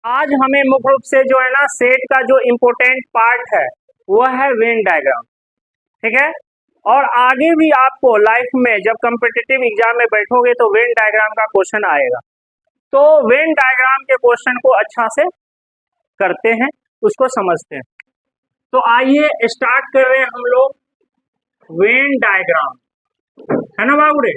आज हमें मुख्य रूप से जो है ना सेट का जो इम्पोर्टेंट पार्ट है वो है वेन डायग्राम। ठीक है, और आगे भी आपको लाइफ में जब कम्पिटिटिव एग्जाम में बैठोगे तो वेन डायग्राम का क्वेश्चन आएगा। तो वेन डायग्राम के क्वेश्चन को अच्छा से करते हैं, उसको समझते हैं। तो आइए स्टार्ट कर रहे हैं हम लोग वेन डायग्राम, है ना बाबूरे।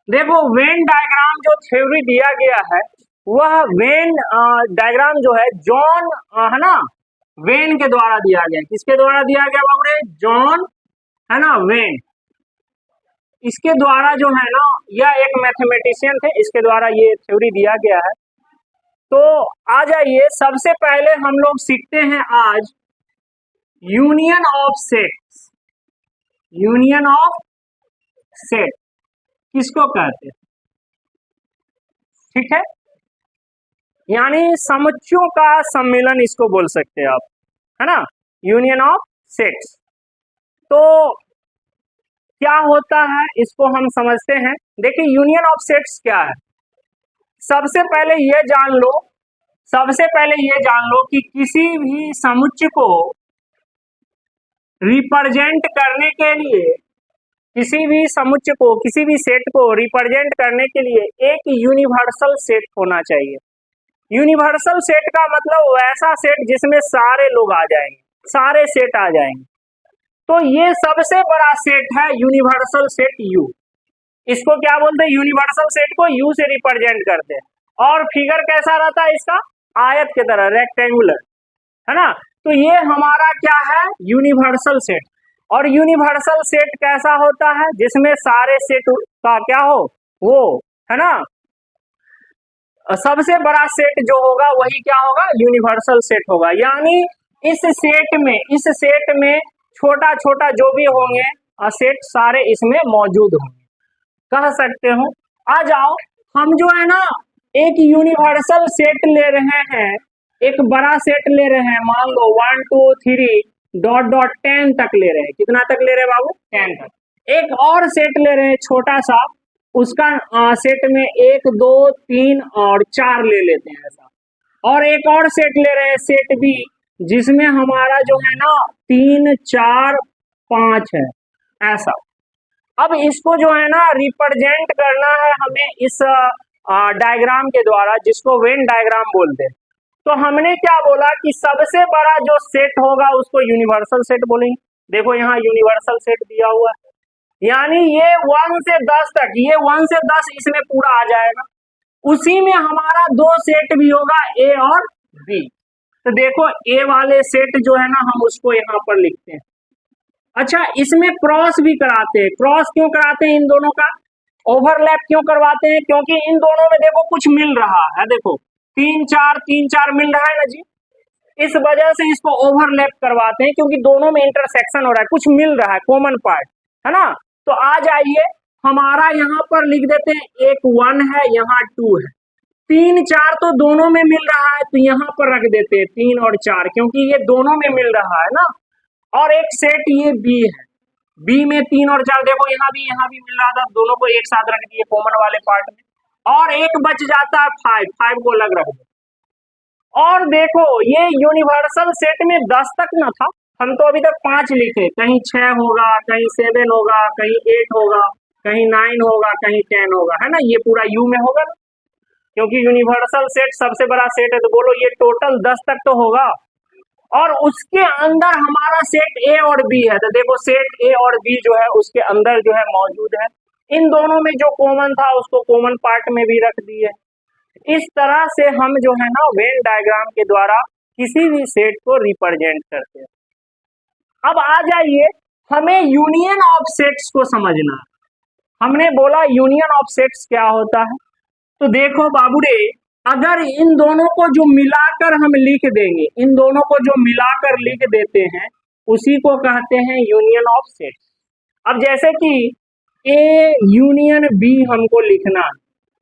देखो वेन डायग्राम जो थ्योरी दिया गया है वह वेन डायग्राम जो है जॉन है ना वेन के द्वारा दिया गया। किसके द्वारा दिया गया बाबूरे? जॉन है ना वेन। इसके द्वारा जो है ना यह एक मैथमेटिशियन थे, इसके द्वारा ये थ्योरी दिया गया है। तो आ जाइए, सबसे पहले हम लोग सीखते हैं आज union of sets. Union of set किसको कहते हैं? ठीक है, यानी समुच्चयों का सम्मेलन इसको बोल सकते हैं आप, है ना, यूनियन ऑफ सेट्स। तो क्या होता है इसको हम समझते हैं। देखिए यूनियन ऑफ सेट्स क्या है। सबसे पहले ये जान लो कि किसी भी समुच्चय को रिप्रेजेंट करने के लिए, किसी भी समुच्चय को, किसी भी सेट को रिप्रेजेंट करने के लिए एक यूनिवर्सल सेट होना चाहिए। यूनिवर्सल सेट का मतलब वैसा सेट जिसमें सारे लोग आ जाएंगे, सारे सेट आ जाएंगे। तो ये सबसे बड़ा सेट है यूनिवर्सल सेट यू। इसको क्या बोलते हैं? यूनिवर्सल सेट को यू से रिप्रेजेंट करते हैं। और फिगर कैसा रहता है इसका? आयत की तरह, रेक्टेंगुलर, है ना। तो ये हमारा क्या है? Universal set. और यूनिवर्सल सेट कैसा होता है? जिसमें सारे सेट का क्या हो, वो, है ना, सबसे बड़ा सेट जो होगा वही क्या होगा? यूनिवर्सल सेट होगा। यानी इस सेट में छोटा छोटा जो भी होंगे सेट सारे इसमें मौजूद होंगे, कह सकते हो। आ जाओ, हम जो है ना एक यूनिवर्सल सेट ले रहे हैं, एक बड़ा सेट ले रहे हैं, मान लो 1 2 3 डॉट डॉट 10 तक ले रहे हैं। कितना तक ले रहे हैं बाबू? 10 तक। एक और सेट ले रहे हैं छोटा सा, उसका सेट में 1 2 3 और 4 ले लेते हैं ऐसा। और एक और सेट ले रहे हैं, सेट बी, जिसमें हमारा जो है ना 3 4 5 है ऐसा। अब इसको जो है ना रिप्रेजेंट करना है हमें इस डायग्राम के द्वारा, जिसको वेन डायग्राम बोलते हैं। तो हमने क्या बोला कि सबसे बड़ा जो सेट होगा उसको यूनिवर्सल सेट बोलेंगे। देखो यहाँ यूनिवर्सल सेट दिया हुआ है, यानी ये 1 से 10 तक, ये 1 से 10 इसमें पूरा आ जाएगा। उसी में हमारा 2 सेट भी होगा, ए और बी। तो देखो ए वाले सेट जो है ना हम उसको यहाँ पर लिखते हैं। अच्छा, इसमें क्रॉस भी कराते हैं। क्रॉस क्यों कराते हैं इन दोनों का? ओवरलैप क्यों करवाते हैं? क्योंकि इन दोनों में देखो कुछ मिल रहा है, देखो 3 4 मिल रहा है ना जी, इस वजह से इसको ओवरलैप करवाते हैं, क्योंकि दोनों में इंटरसेक्शन हो रहा है, कुछ मिल रहा है, कॉमन पार्ट, है ना। तो आ जाइए, हमारा यहाँ पर लिख देते हैं, एक 1 है, यहाँ 2 है, 3 4 तो दोनों में मिल रहा है, तो यहाँ पर रख देते हैं 3 और 4, क्योंकि ये दोनों में मिल रहा है ना। और एक सेट ये बी है, बी में 3 और 4, देखो यहाँ भी मिल रहा था, दोनों को एक साथ रख दिए कॉमन वाले पार्ट में। और एक बच जाता है 5 को अलग रख दो। और देखो ये यूनिवर्सल सेट में 10 तक न था, हम तो अभी तक 5 लिखे, कहीं 6 होगा, कहीं 7 होगा, कहीं 8 होगा, कहीं 9 होगा, कहीं 10 होगा, है ना। ये पूरा यू में होगा ना, क्योंकि यूनिवर्सल सेट सबसे बड़ा सेट है। तो बोलो ये टोटल 10 तक तो होगा। और उसके अंदर हमारा सेट ए और बी है, तो देखो सेट ए और बी जो है उसके अंदर जो है मौजूद है। इन दोनों में जो कॉमन था उसको कॉमन पार्ट में भी रख दिए। इस तरह से हम जो है ना वेन डायग्राम के द्वारा किसी भी सेट को रिप्रेजेंट करते हैं। अब आ जाइए, हमें यूनियन ऑफ सेट्स को समझना। हमने बोला यूनियन ऑफ सेट्स क्या होता है। तो देखो बाबूरे, अगर इन दोनों को जो मिलाकर हम लिख देंगे, इन दोनों को जो मिलाकर लिख देते हैं उसी को कहते हैं यूनियन ऑफ सेट्स। अब जैसे कि ए यूनियन बी हमको लिखना है,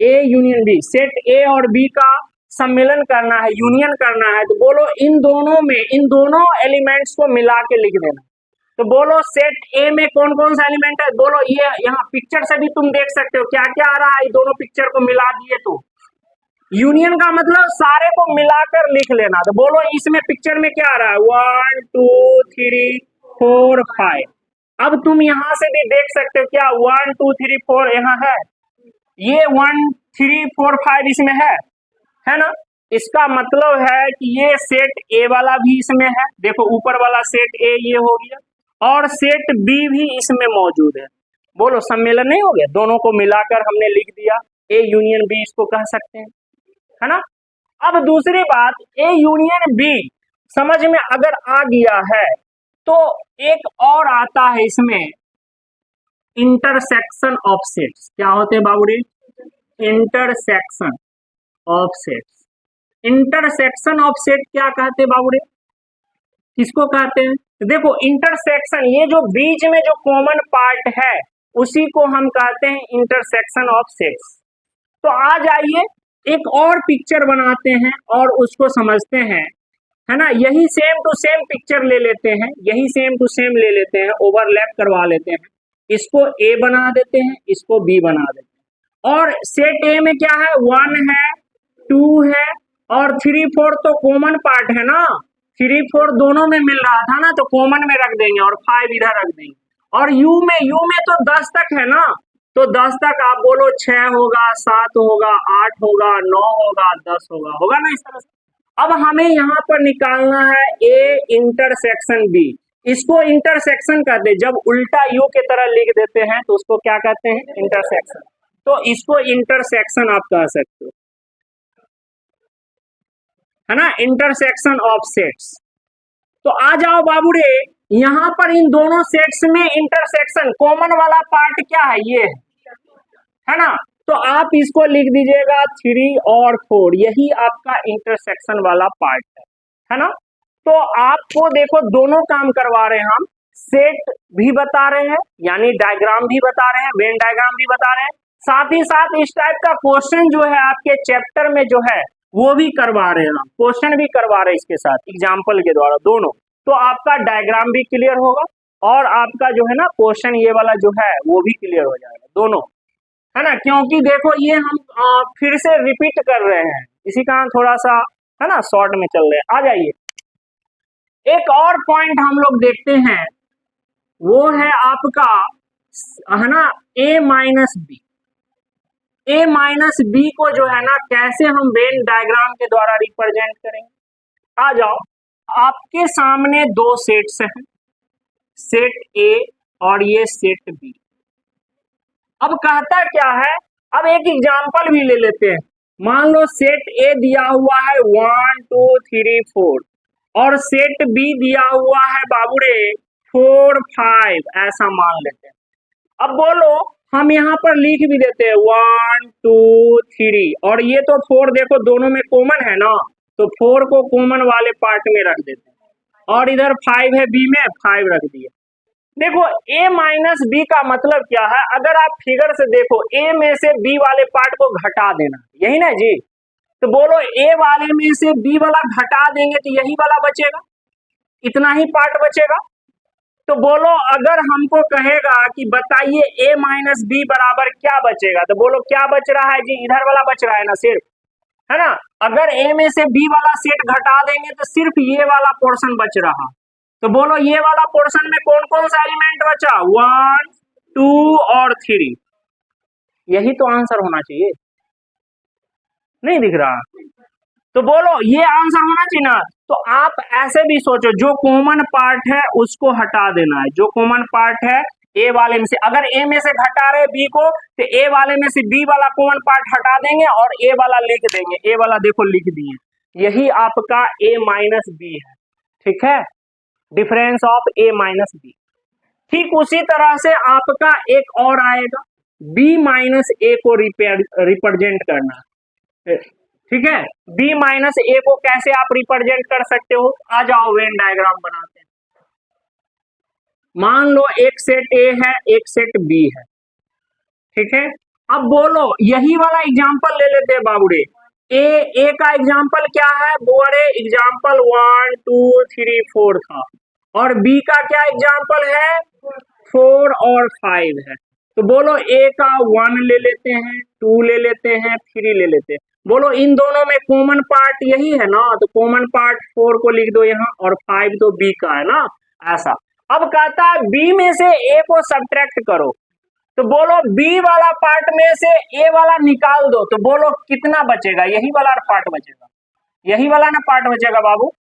A union B, set A और बी का सम्मेलन करना है, यूनियन करना है। तो बोलो इन दोनों में, इन दोनों एलिमेंट्स को मिला के लिख देना। तो बोलो सेट ए में कौन कौन सा एलिमेंट है, बोलो। ये यहाँ पिक्चर से भी तुम देख सकते हो क्या क्या आ रहा है, दोनों पिक्चर को मिला दिए तो यूनियन का मतलब सारे को मिलाकर लिख लेना। तो बोलो इसमें पिक्चर में क्या आ रहा है, 1 2 3 4 5। अब तुम यहां से भी देख सकते हो क्या 1 2 3 4 यहाँ है, ये 1 3 4 5 इसमें है ना। इसका मतलब है कि ये सेट ए वाला भी इसमें है, देखो ऊपर वाला सेट ए ये हो गया, और सेट बी भी इसमें मौजूद है। बोलो सम्मेलन नहीं हो गया, दोनों को मिलाकर हमने लिख दिया ए यूनियन बी, इसको कह सकते हैं, है ना। अब दूसरी बात, ए यूनियन बी समझ में अगर आ गया है तो एक और आता है इसमें, इंटरसेक्शन ऑफ सेट्स। क्या होते हैं बाबूजी, intersection of sets. Intersection of set क्या कहते हैं बाबूजी, किसको कहते हैं, तो देखो इंटरसेक्शन, ये जो बीच में जो कॉमन पार्ट है उसी को हम कहते हैं इंटरसेक्शन ऑफ सेट्स। तो आ जाइए एक और पिक्चर बनाते हैं और उसको समझते हैं, है ना। यही सेम टू सेम पिक्चर ले लेते हैं, यही सेम टू सेम ले लेते हैं, ओवरलैप करवा लेते हैं, इसको ए बना देते हैं, इसको बी बना देते हैं। और सेट ए में क्या है, 1 है 2 है और 3 4 तो कॉमन पार्ट है ना, 3 4 दोनों में मिल रहा था ना, तो कॉमन में रख देंगे और 5 इधर रख देंगे। और यू में तो 10 तक है ना, तो 10 तक आप बोलो 6 होगा, 7 होगा, 8 होगा, 9 होगा, 10 होगा ना, इस तरह से। अब हमें यहाँ पर निकालना है ए इंटरसेक्शन बी। इसको इंटरसेक्शन कहते हैं, जब उल्टा यू के तरह लिख देते हैं तो उसको क्या कहते हैं, इंटरसेक्शन। तो इसको इंटरसेक्शन आप कह सकते हो, है ना, इंटरसेक्शन ऑफ सेट्स। तो आ जाओ बाबू रे, यहाँ पर इन दोनों सेट्स में इंटरसेक्शन कॉमन वाला पार्ट क्या है, ये है ना। तो आप इसको लिख दीजिएगा 3 और 4, यही आपका इंटरसेक्शन वाला पार्ट है ना। तो आपको देखो दोनों काम करवा रहे हैं हम, सेट भी बता रहे हैं यानी डायग्राम भी बता रहे हैं, वेन डायग्राम भी बता रहे हैं, साथ ही साथ इस टाइप का क्वेश्चन जो है आपके चैप्टर में जो है वो भी करवा रहे हैं, क्वेश्चन भी करवा रहे हैं इसके साथ एग्जाम्पल के द्वारा दोनों। तो आपका डायग्राम भी क्लियर होगा और आपका जो है ना क्वेश्चन ये वाला जो है वो भी क्लियर हो जाएगा दोनों, है ना। क्योंकि देखो ये हम फिर से रिपीट कर रहे हैं, इसी कारण थोड़ा सा है ना शॉर्ट में चल रहे हैं। आ जाइए एक और पॉइंट हम लोग देखते हैं, वो है आपका है ना ए माइनस बी। ए माइनस बी को जो है ना कैसे हम वेन डायग्राम के द्वारा रिप्रेजेंट करेंगे। आ जाओ, आपके सामने दो सेट्स हैं, सेट ए और ये सेट बी। अब कहता क्या है, अब एक एग्जांपल भी ले लेते हैं। मान लो सेट ए दिया हुआ है 1 2 3 4 और सेट बी दिया हुआ है बाबूरे 4 5, ऐसा मान लेते हैं। अब बोलो हम यहाँ पर लिख भी देते हैं 1 2 3 और ये तो 4 देखो दोनों में कॉमन है ना, तो 4 को कॉमन वाले पार्ट में रख देते हैं और इधर 5 है बी में, 5 रख दिए। देखो a माइनस बी का मतलब क्या है, अगर आप फिगर से देखो a में से b वाले पार्ट को घटा देना, यही ना जी। तो बोलो a वाले में से b वाला घटा देंगे तो यही वाला बचेगा, इतना ही पार्ट बचेगा। तो बोलो अगर हमको कहेगा कि बताइए a माइनस बी बराबर क्या बचेगा, तो बोलो क्या बच रहा है जी, इधर वाला बच रहा है ना सिर्फ, है ना। अगर a में से b वाला सेट घटा देंगे तो सिर्फ ये वाला पोर्शन बच रहा। तो बोलो ये वाला पोर्शन में कौन कौन सा एलिमेंट बचा, 1 2 और 3, यही तो आंसर होना चाहिए, नहीं दिख रहा। तो बोलो ये आंसर होना चाहिए ना। तो आप ऐसे भी सोचो, जो कॉमन पार्ट है उसको हटा देना है, जो कॉमन पार्ट है ए वाले में से, अगर ए में से घटा रहे बी को तो ए वाले में से बी वाला कॉमन पार्ट हटा देंगे और ए वाला लिख देंगे, ए वाला देखो लिख दिए, यही आपका ए माइनस बी है, ठीक है, difference of A minus B. ठीक उसी तरह से आपका एक और आएगा, b माइनस ए को रिप्रेजेंट करना, ठीक है। b माइनस ए को कैसे आप रिप्रेजेंट कर सकते हो, आ जाओ वेन डायग्राम बनाते हैं। मान लो एक सेट ए है एक सेट बी है, ठीक है। अब बोलो यही वाला एग्जांपल ले लेते हैं बाबूरे, ए का एग्जांपल क्या है, बोरे एग्जांपल 1 2 3 4 था और बी का क्या एग्जाम्पल है, 4 और 5 है। तो बोलो ए का 1 ले लेते हैं, 2 ले लेते हैं, 3 ले लेते हैं। बोलो इन दोनों में कॉमन पार्ट यही है ना, तो कॉमन पार्ट 4 को लिख दो यहाँ, और 5 तो बी का है ना, ऐसा। अब कहता है बी में से ए को सब्ट्रैक्ट करो, तो बोलो बी वाला पार्ट में से ए वाला निकाल दो, तो बोलो कितना बचेगा, यही वाला पार्ट बचेगा, यही वाला ना पार्ट बचेगा बाबू,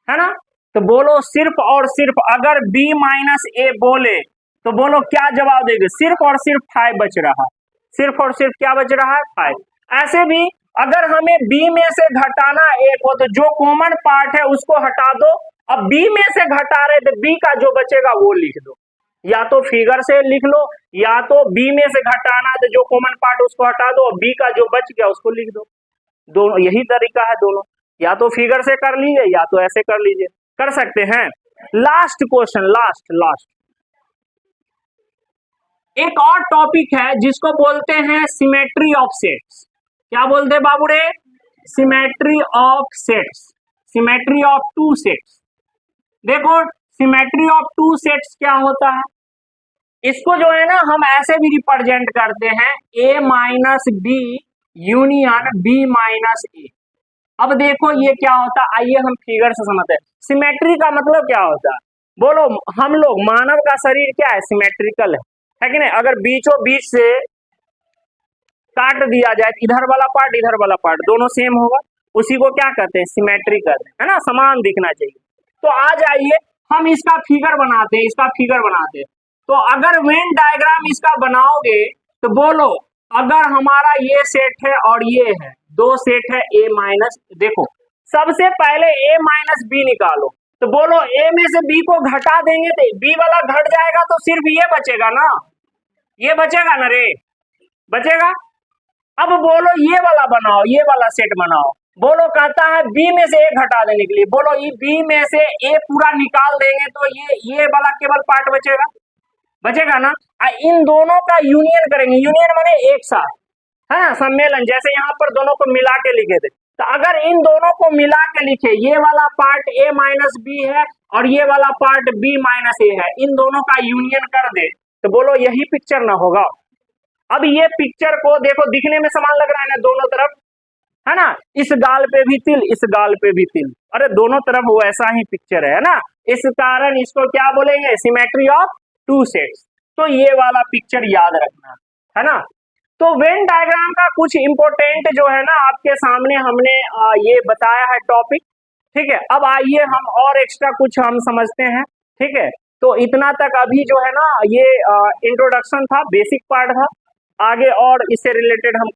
है ना। तो बोलो सिर्फ और सिर्फ अगर b माइनस ए बोले तो बोलो क्या जवाब देंगे, सिर्फ और सिर्फ 5 बच रहा, सिर्फ और सिर्फ क्या बच रहा है, 5। ऐसे भी अगर हमें b में से घटाना a को, तो जो कॉमन पार्ट है उसको हटा दो, अब b में से घटा रहे तो b का जो बचेगा वो लिख दो, या तो फिगर से लिख लो, या तो b में से घटाना है तो जो कॉमन पार्ट उसको हटा दो, और b का जो बच गया उसको लिख दो। दोनों यही तरीका है, दोनों या तो फिगर से कर लीजिए या तो ऐसे कर लीजिए, कर सकते हैं। लास्ट क्वेश्चन, लास्ट एक और टॉपिक है जिसको बोलते हैं सिमेट्री ऑफ सेट्स। क्या बोलते हैं बाबू रे, symmetry of sets, symmetry of two sets. देखो सिमेट्री ऑफ टू सेट्स क्या होता है, इसको जो है ना हम ऐसे भी रिप्रेजेंट करते हैं, a minus B union b minus A. अब देखो ये क्या होता है, आइए हम फिगर से समझते हैं। सिमेट्री का मतलब क्या होता है, बोलो हम लोग मानव का शरीर क्या है, सिमेट्रिकल है कि नहीं। अगर बीचों बीच से काट दिया जाए, इधर वाला पार्ट दोनों सेम होगा, उसी को क्या कहते हैं, सिमेट्री कहते हैं, है ना, समान दिखना चाहिए। तो आ जाइए हम इसका फिगर बनाते हैं, इसका फिगर बनाते हैं। तो अगर वेन डायग्राम इसका बनाओगे तो बोलो अगर हमारा ये सेट है और ये है, दो सेट है a माइनस, देखो सबसे पहले a माइनस बी निकालो, तो बोलो a में से b को घटा देंगे तो b वाला घट जाएगा, तो सिर्फ ये बचेगा ना, ये बचेगा ना रे, बचेगा। अब बोलो ये वाला बनाओ, ये वाला सेट बनाओ, बोलो कहता है b में से a घटा देने के लिए, बोलो ये b में से a पूरा निकाल देंगे तो ये वाला केवल पार्ट बचेगा, बचेगा ना। इन दोनों का यूनियन करेंगे, यूनियन माने एक साथ, है ना, सम्मेलन, जैसे यहाँ पर दोनों को मिला के लिखे थे। तो अगर इन दोनों को मिला के लिखे, ये वाला पार्ट a माइनस बी है और ये वाला पार्ट b माइनस ए है, इन दोनों का यूनियन कर दे तो बोलो यही पिक्चर ना होगा। अब ये पिक्चर को देखो, दिखने में समान लग रहा है ना दोनों तरफ, है ना, इस गाल पे भी तिल, इस गाल पे भी तिल, अरे दोनों तरफ वैसा ही पिक्चर है ना, इस कारण इसको क्या बोलेंगे, सिमेट्री ऑफ टू सेट्स। तो ये वाला पिक्चर याद रखना, है ना। तो वेन डायग्राम का कुछ इंपॉर्टेंट जो है ना आपके सामने हमने ये बताया है टॉपिक, ठीक है। अब आइए हम और एक्स्ट्रा कुछ हम समझते हैं, ठीक है। तो इतना तक अभी जो है ना ये इंट्रोडक्शन था, बेसिक पार्ट था, आगे और इससे रिलेटेड हम